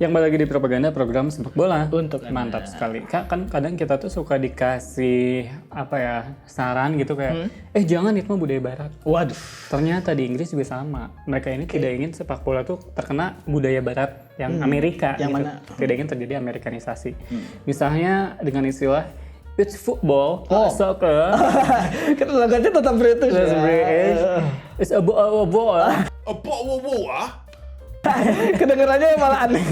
Yang lagi di propaganda program sepak bola. Untuk mantap sekali. Kan kadang kita tuh suka dikasih saran gitu kayak jangan itu mah budaya barat. Waduh. Ternyata di Inggris juga sama. Mereka ini tidak ingin sepak bola tuh terkena budaya barat yang Amerika Yang gitu. mana? Tidak ingin terjadi Amerikanisasi. Misalnya dengan istilah it's football, soccer. Kan logonya tetap British. It's British. It's a ball. Kedengarannya malah aneh.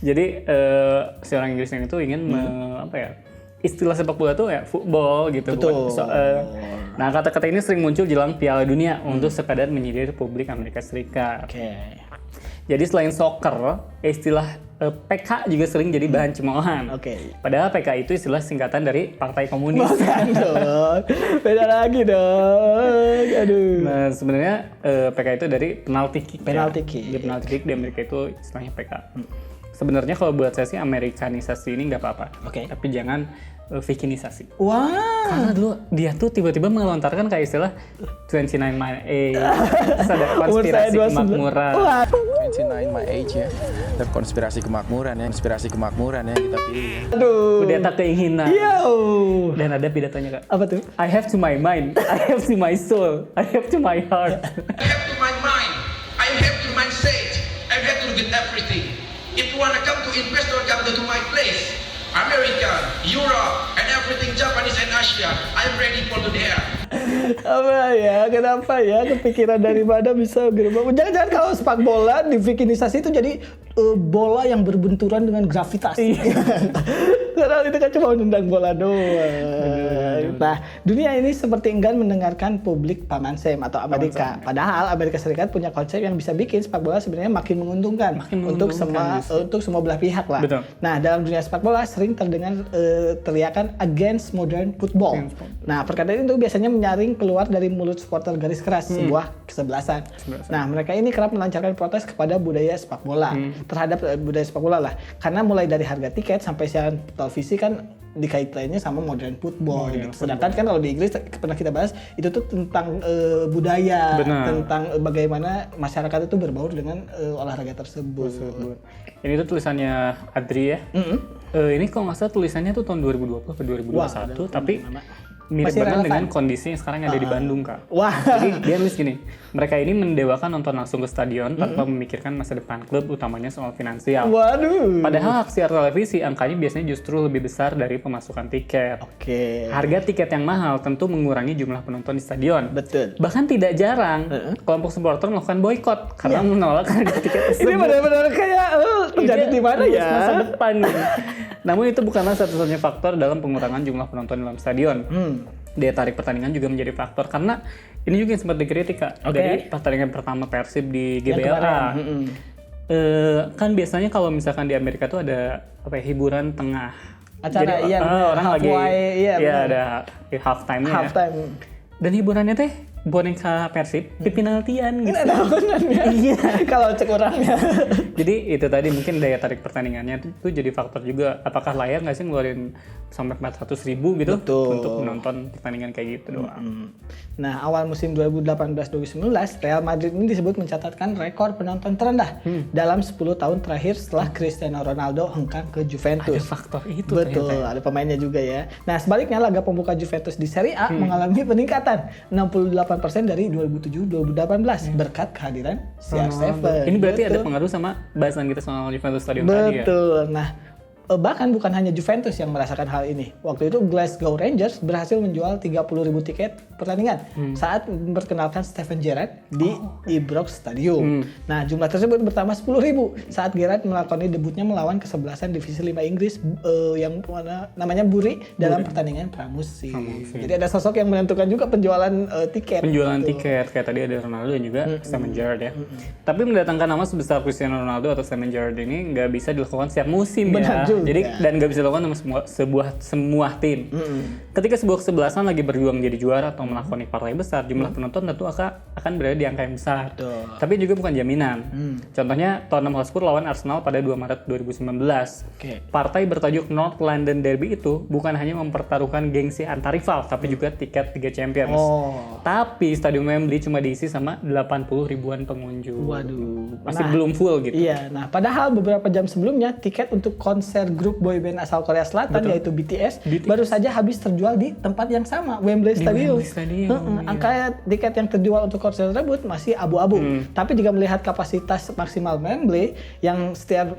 Jadi si orang Inggris ini tuh ingin istilah sepak bola tuh ya football gitu. Betul. Nah kata-kata ini sering muncul jelang Piala Dunia untuk sekadar menyindir Republik Amerika Serikat. Oke. Jadi selain soccer, istilah PK juga sering jadi bahan cemoohan. Oke. Padahal PK itu istilah singkatan dari Partai Komunis. Bukan dong. Beda lagi dong. Aduh. Nah sebenarnya PK itu dari penalti kick. Penalti ya. kick. Di penalti kick di Amerika itu istilahnya PK. Sebenarnya kalau buat saya sih Amerikanisasi ini nggak apa-apa. Oke. Tapi jangan Vikinisasi. Wah. Karena dulu dia tuh tiba-tiba melontarkan kayak istilah 29 my age. Terus ada konspirasi kemakmuran. 29 my age ya. Ada konspirasi kemakmuran ya kita pilih ya. Aduh. Kudeta keinginan. Yo. Dan ada pidatonya Kak. Apa tuh? I have to my mind, I have to my soul, I have to my heart. I have to my mind, I have to my state, I have to get everything. If you wanna come to invest or come to my place, America, Europe, and everything Japanese and Asia, I'm ready for the there. Apa ya? Kenapa ya? Kepikiran dari mana bisa berubah? Jangan-jangan kalau sepak bola divikinisasi itu jadi bola yang berbenturan dengan gravitasi. Karena itu kan cuma nendang bola doang. Nah, dunia ini seperti enggan mendengarkan publik Paman Sam atau Amerika. Padahal Amerika Serikat punya konsep yang bisa bikin sepak bola sebenarnya makin menguntungkan untuk semua belah pihak lah. Betul. Nah, dalam dunia sepak bola sering terdengar teriakan against modern football. Nah, perkataan itu biasanya menyaring keluar dari mulut supporter garis keras sebuah kesebelasan. Nah, mereka ini kerap melancarkan protes kepada budaya sepak bola, terhadap budaya sepak bola lah. Karena mulai dari harga tiket sampai siaran televisi kan dikaitannya sama modern football gitu. Sedangkan kan kalau di Inggris pernah kita bahas itu tuh tentang budaya, tentang bagaimana masyarakat itu berbaur dengan olahraga tersebut. Ini tuh tulisannya Adri ya. Ini kalau nggak salah tulisannya tuh tahun 2020 atau 2021, tapi mirip banget dengan kondisi yang sekarang ada di Bandung Kak. Wah. Jadi dia nulis gini, mereka ini mendewakan nonton langsung ke stadion tanpa memikirkan masa depan klub, utamanya soal finansial. Waduh. Padahal siar televisi angkanya biasanya justru lebih besar dari pemasukan tiket. Oke. Harga tiket yang mahal tentu mengurangi jumlah penonton di stadion. Betul. Bahkan tidak jarang kelompok supporter melakukan boykot karena menolak harga tiket tersebut. Ini benar-benar kayak terjadi di mana ya? Masa depan. Namun itu bukanlah satu-satunya faktor dalam pengurangan jumlah penonton dalam stadion. Daya tarik pertandingan juga menjadi faktor karena ini juga yang sempat dikritik Kak. Dari pertandingan pertama Persib di GBLA. Kan biasanya kalau misalkan di Amerika tuh ada hiburan tengah Acara. Jadi orang lagi ada half time-nya. Half time. Dan hiburannya teh boneka Persib di penaltian gitu. Iya. Kalau cek orangnya. Jadi itu tadi mungkin daya tarik pertandingannya itu jadi faktor juga. Apakah layak nggak sih ngeluarin sampai 400.000 gitu untuk menonton pertandingan kayak gitu doang. Nah, awal musim 2018-2019, Real Madrid ini disebut mencatatkan rekor penonton terendah dalam 10 tahun terakhir setelah Cristiano Ronaldo hengkang ke Juventus. Ada faktor itu. Betul, ternyata. ada pemainnya juga ya. Nah, sebaliknya laga pembuka Juventus di Serie A mengalami peningkatan 68% dari 2017-2018 berkat kehadiran CR7. Ini berarti ada pengaruh sama bahasan kita soal Juventus Stadium tadi ya? Betul. Nah, bahkan bukan hanya Juventus yang merasakan hal ini. Waktu itu Glasgow Rangers berhasil menjual 30.000 tiket pertandingan saat memperkenalkan Steven Gerrard di Ibrox Stadium. Nah, jumlah tersebut bertambah 10.000 saat Gerrard melakoni debutnya melawan kesebelasan divisi 5 Inggris yang namanya Bury dalam pertandingan pramusim. Jadi ada sosok yang menentukan juga penjualan tiket. Penjualan tiket kayak tadi ada Ronaldo dan juga Steven Gerrard ya. Tapi mendatangkan nama sebesar Cristiano Ronaldo atau Steven Gerrard ini nggak bisa dilakukan setiap musim. Benar ya. Jadi dan nggak bisa dilakukan sama semua tim. Ketika sebuah kesebelasan lagi berjuang jadi juara atau melakoni partai besar, jumlah penonton tentu akan berada di angka yang besar. Tapi juga bukan jaminan. Contohnya Tottenham Hotspur lawan Arsenal pada 2 Maret 2019. Partai bertajuk North London Derby itu bukan hanya mempertaruhkan gengsi antar rival, tapi juga tiket Liga Champions. Tapi Stadion Wembley cuma diisi sama 80 ribuan pengunjung. Waduh. Masih belum full gitu. Iya, nah padahal beberapa jam sebelumnya tiket untuk konser grup boyband asal Korea Selatan yaitu BTS baru saja habis terjual di tempat yang sama, Wembley Stadium. Angka tiket yang terjual untuk konser tersebut masih abu-abu. Tapi jika melihat kapasitas maksimal Wembley yang setiap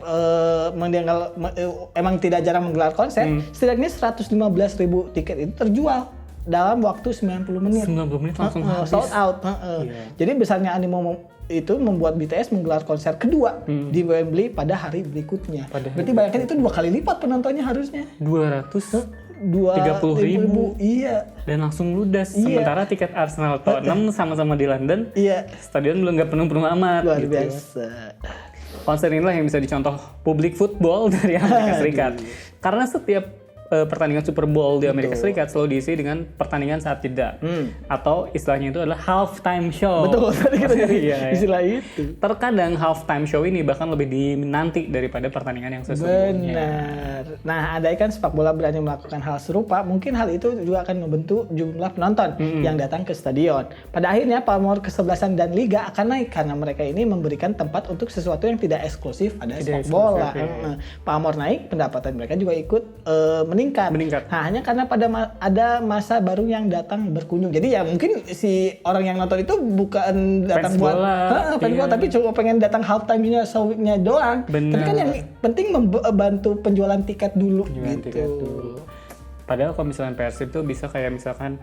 emang tidak jarang menggelar konser, setidaknya 115.000 tiket itu terjual dalam waktu 90 menit. 90 menit langsung habis. Sold out. Jadi besarnya animo itu membuat BTS menggelar konser kedua di Wembley pada hari berikutnya. Berarti bayangkan itu 2 kali lipat penontonnya harusnya. 230.000. Iya. Dan langsung ludas. Sementara tiket Arsenal Tottenham sama-sama di London. Iya. Stadion belum nggak penuh-penuh amat. Luar gitu. biasa. Konser inilah yang bisa dicontoh publik football dari Amerika Serikat. Karena setiap pertandingan Super Bowl di Amerika Serikat selalu diisi dengan pertandingan saat jeda atau istilahnya itu adalah halftime show. Betul, tadi kita jadi istilah itu. Terkadang halftime show ini bahkan lebih dinanti daripada pertandingan yang sesungguhnya. Benar. Nah, andai kan sepak bola berani melakukan hal serupa, mungkin hal itu juga akan membentuk jumlah penonton yang datang ke stadion. Pada akhirnya pamor kesebelasan dan liga akan naik karena mereka ini memberikan tempat untuk sesuatu yang tidak eksklusif pada sepak bola. Pamor naik, pendapatan mereka juga ikut meningkat. Nah, hanya karena ada masa baru yang datang berkunjung. Jadi ya mungkin si orang yang nonton itu bukan datang buat fans bola, tapi cuma pengen datang halftime-nya, show-nya doang. Tapi kan yang penting membantu penjualan tiket dulu gitu. Padahal kalau misalnya Persib tuh bisa kayak misalkan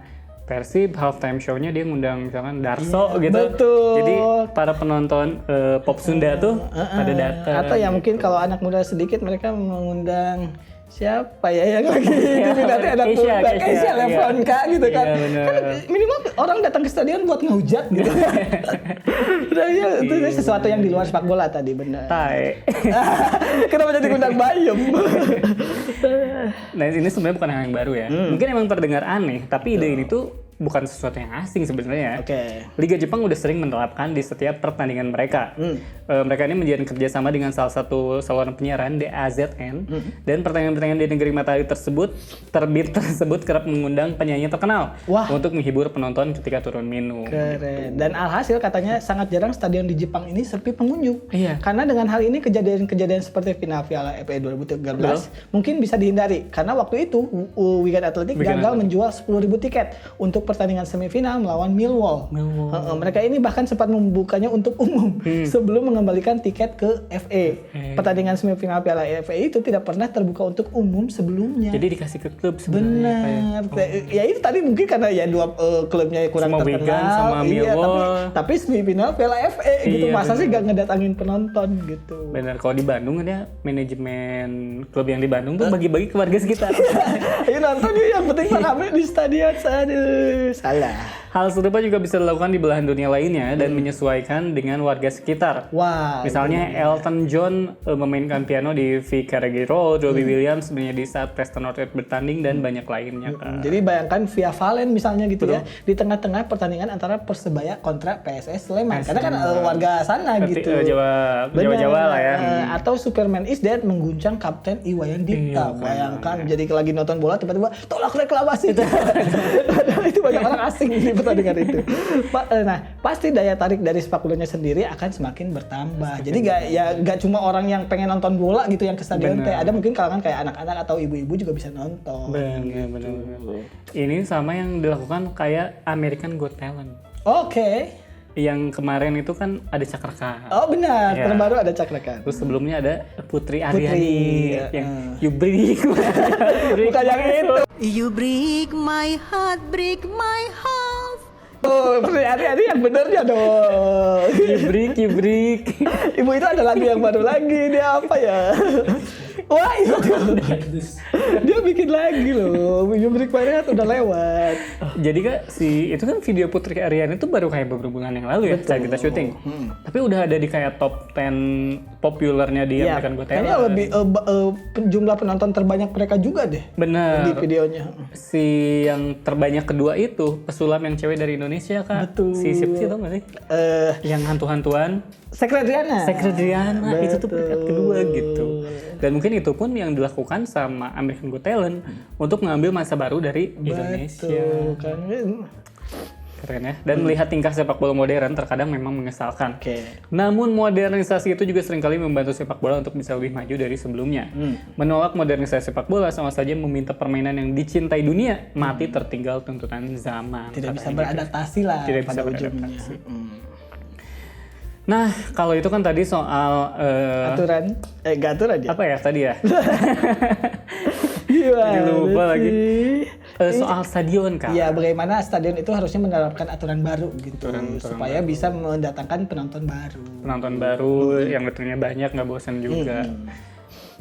Persib halftime show-nya dia ngundang misalkan Darso gitu. Betul. Jadi para penonton pop Sunda tuh pada datang. Atau ya mungkin kalau anak muda sedikit mereka mengundang siapa ya yang lagi diminati anak muda, Keisha Levonka gitu kan. Kan minimal orang datang ke stadion buat ngehujat gitu. Udah ya, itu sesuatu yang di luar sepak bola tadi, benar. Kenapa jadi ngundang Bayem? Nah, ini sebenarnya bukan hal yang baru ya. Mungkin emang terdengar aneh, tapi ide ini tuh bukan sesuatu yang asing sebenarnya. Liga Jepang udah sering menerapkan di setiap pertandingan mereka. Mereka ini menjalin kerjasama dengan salah satu saluran penyiaran DAZN dan pertandingan-pertandingan di negeri matahari terbit tersebut kerap mengundang penyanyi terkenal untuk menghibur penonton ketika turun minum. Keren. Dan alhasil katanya sangat jarang stadion di Jepang ini sepi pengunjung. Karena dengan hal ini kejadian-kejadian seperti final Piala FA 2013 mungkin bisa dihindari karena waktu itu Wigan Athletic gagal menjual 10.000 tiket untuk pertandingan semifinal melawan Millwall. Mereka ini bahkan sempat membukanya untuk umum sebelum mengembalikan tiket ke FA. Pertandingan semifinal Piala FA itu tidak pernah terbuka untuk umum sebelumnya. Jadi dikasih ke klub sebenarnya. Benar. Ya itu tadi mungkin karena ya dua klubnya kurang sama terkenal. Wigan, sama Millwall. Tapi semifinal Piala FA gitu. Masa sih gak ngedatangin penonton gitu. Benar. Kalau di Bandung ada manajemen klub yang di Bandung tuh bagi-bagi ke warga sekitar. Ayo nonton yuk, yang penting rame di stadion. Aduh, salah. Hal serupa juga bisa dilakukan di belahan dunia lainnya dan menyesuaikan dengan warga sekitar. Misalnya Elton John memainkan piano di Vicarage Road, Robbie Williams sebenarnya di saat Preston North End bertanding dan banyak lainnya. Jadi bayangkan Via Valen misalnya gitu ya, di tengah-tengah pertandingan antara Persebaya kontra PSS Sleman. Karena kan warga sana gitu. Jawa-Jawa lah ya. Atau Superman is Dead mengguncang Kapten Iwayan Dipta. Bayangkan jadi lagi nonton bola tiba-tiba tolak reklamasi. Itu banyak orang asing di pertandingan itu. Nah, pasti daya tarik dari sepak bolanya sendiri akan semakin bertambah. Jadi gak cuma orang yang pengen nonton bola gitu yang ke stadion, ada mungkin kalangan kayak anak-anak atau ibu-ibu juga bisa nonton. Benar. Ini sama yang dilakukan kayak American Got Talent. Yang kemarin itu kan ada Cakra Khan. Oh benar, terbaru ada Cakra Khan. Terus sebelumnya ada Putri Aryani yang You Break. Bukan yang itu. You break my heart, break my heart. Oh, Putri Aryani yang benernya dong. You break. Ibu itu ada lagu yang baru lagi, dia apa ya? Wah itu dia bikin lagi loh. You Break My Heart udah lewat. Jadi Kak, itu kan video Putri Aryani itu baru kayak beberapa bulan yang lalu ya saat kita syuting. Tapi udah ada di kayak top 10 populernya di American Got Talent. Kayaknya lebih jumlah penonton terbanyak mereka juga deh. Bener. Di videonya. Si yang terbanyak kedua itu pesulap yang cewek dari Indonesia Kak. Betul. Si Sipsi tau gak sih? Yang hantu-hantuan. Secret Rihanna. Itu tuh peringkat kedua gitu. Dan mungkin itu pun yang dilakukan sama American Got Talent untuk mengambil masa baru dari Indonesia. Betul kan. Keren ya. Dan melihat tingkah sepak bola modern terkadang memang mengesalkan. Oke. Namun modernisasi itu juga seringkali membantu sepak bola untuk bisa lebih maju dari sebelumnya. Menolak modernisasi sepak bola sama saja meminta permainan yang dicintai dunia mati tertinggal tuntutan zaman. Tidak bisa beradaptasi lah pada ujungnya. Nah, kalau itu kan tadi soal Aturan, nggak aturan ya? apa ya tadi ya? Gimana lupa lagi. sih? Soal stadion Kak. Ya, bagaimana stadion itu harusnya menerapkan aturan baru gitu, supaya bisa mendatangkan penonton baru. Penonton baru yang datangnya banyak, nggak bosan juga.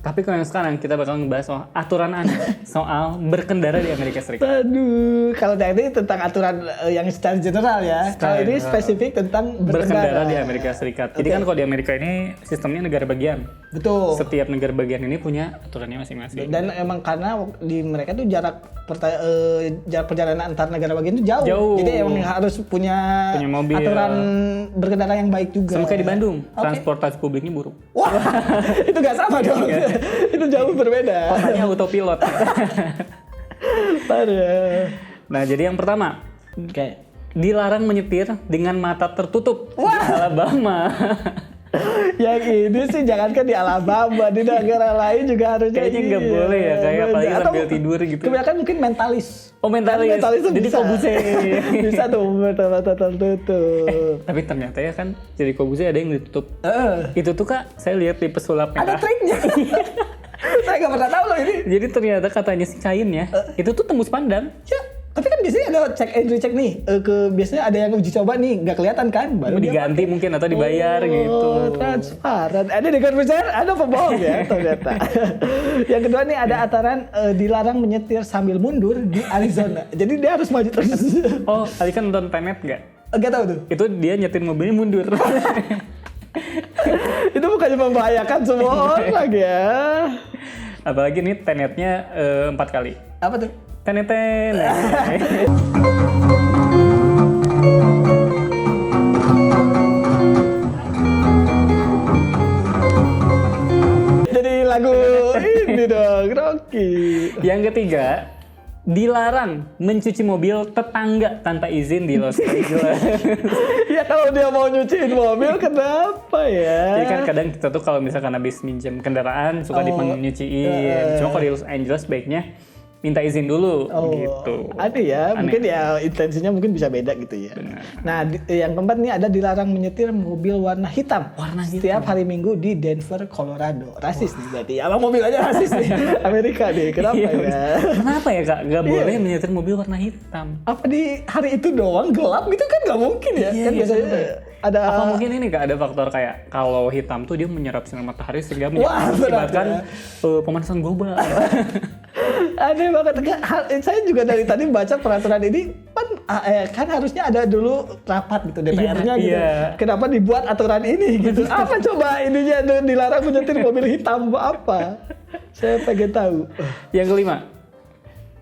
Tapi kalau yang sekarang kita bakal ngebahas soal aturan aneh soal berkendara di Amerika Serikat. Aduh, kalau tadi tentang aturan yang secara general ya. Kalau ini spesifik tentang berkendara di Amerika Serikat. Jadi kan kalau di Amerika ini sistemnya negara bagian. Betul. Setiap negara bagian ini punya aturannya masing-masing. Dan emang karena di mereka tuh jarak perjalanan antar negara bagian itu jauh. Jadi emang harus punya mobil, aturan berkendara yang baik juga. Sama kayak di Bandung, transportasi publiknya buruk. Wah, itu nggak sama dong. Itu jauh berbeda. Kotanya autopilot. Parah. Nah, jadi yang pertama, dilarang menyetir dengan mata tertutup di Alabama. Yang ini sih jangankan di Alabama, di negara lain juga harusnya. Kayaknya nggak boleh ya, kayak apalagi sambil tidur gitu. Kebanyakan mungkin mentalis. Oh, mentalis tuh jadi bisa. Kobuse. Bisa tuh mata tertutup. Tapi ternyata ya kan, jadi Kobuse ada yang ditutup. Itu tuh Kak, saya lihat di pesulap Ada triknya. Saya nggak pernah tahu loh ini. Jadi ternyata katanya si kainnya itu tuh tembus pandang. Ya, tapi kan biasanya ada check and recheck nih. Biasanya ada yang uji coba nih, nggak kelihatan kan? Baru diganti mungkin atau dibayar gitu. Transparan. Ada di konversor, ada pembohong ya ternyata. Yang kedua nih ada aturan dilarang menyetir sambil mundur di Arizona. Jadi dia harus maju terus. Oh, tadi kan nonton Tenet nggak? Nggak tahu tuh. Itu dia nyetir mobilnya mundur. Itu bukannya membahayakan semua orang ya. Apalagi nih Tenetnya 4 kali. Apa tuh? Tenet. Jadi lagu ini dong, Rocky. Yang ketiga, dilarang mencuci mobil tetangga tanpa izin di Los Angeles. Ya kalau dia mau nyuciin mobil kenapa ya? Jadi kan kadang kita tuh kalau misalkan habis minjem kendaraan suka nyuciin. Cuma kalau di Los Angeles baiknya minta izin dulu gitu. Ada ya, Aneh. mungkin ya intensinya mungkin bisa beda gitu ya. Benar. Nah, yang keempat nih ada dilarang menyetir mobil warna hitam. Setiap hari Minggu di Denver, Colorado. Rasis nih berarti. Abang mobil aja rasis nih. Amerika nih. Kenapa ya? Kenapa ya Kak? Gak boleh menyetir mobil warna hitam. Apa di hari itu doang gelap gitu kan nggak mungkin ya? Kan biasanya ada Apa mungkin ini Kak ada faktor kayak kalau hitam tuh dia menyerap sinar matahari sehingga Wah, mengakibatkan pemanasan global. aneh banget. Saya juga dari tadi baca peraturan ini kan harusnya ada dulu rapat gitu DPR-nya gitu. Iya. Kenapa dibuat aturan ini gitu? Apa coba ininya dilarang menyetir mobil hitam apa? Saya pengen tahu. Yang kelima,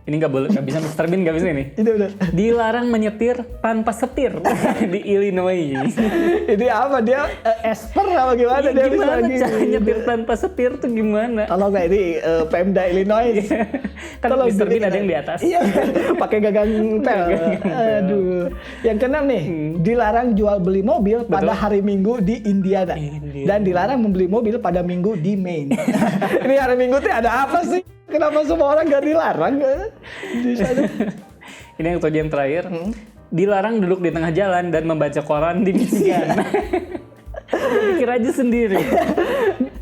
ini nggak bisa Mr. Bean nggak bisa ini. Itu benar. Dilarang menyetir tanpa setir di Illinois. Ini apa dia esper apa gimana Ya, dia bisa gimana lagi? cara nyetir tanpa setir tuh gimana? Tolong nggak ini Pemda Illinois. Kan Mr. Bean ada yang di atas. Iya, pakai gagang pel. Aduh. Yang keenam nih, dilarang jual beli mobil pada hari Minggu di Indiana. Dan dilarang membeli mobil pada Minggu di Maine. Ini hari Minggu tuh ada apa sih? Kenapa semua orang gak dilarang? Di sana. Ini yang terakhir. Dilarang duduk di tengah jalan dan membaca koran di Michigan. Pikir aja sendiri.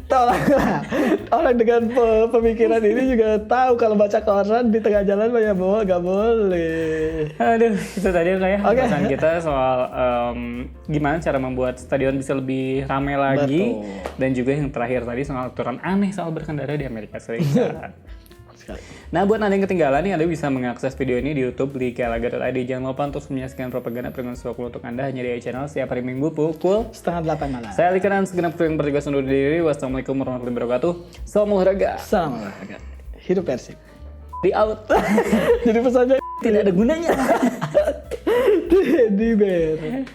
Tolonglah. Orang dengan pemikiran ini juga tahu kalau baca koran di tengah jalan banyak bola nggak boleh. Aduh, itu tadi kayak Oke. pembahasan kita soal gimana cara membuat stadion bisa lebih ramai lagi. Betul. Dan juga yang terakhir tadi soal aturan aneh soal berkendara di Amerika Serikat. Nah, buat Anda yang ketinggalan nih, Anda bisa mengakses video ini di YouTube di kelaga.id. Jangan lupa untuk menyaksikan propaganda peringatan 20 untuk Anda hanya di channel setiap hari Minggu pukul 7:30 malam. Saya Ali Kanan, segenap kru yang bertugas undur diri. Wassalamualaikum warahmatullahi wabarakatuh. Salam olahraga. Salam olahraga. Hidup Persib. Di out. Jadi pesannya Tidak ada gunanya. di ber.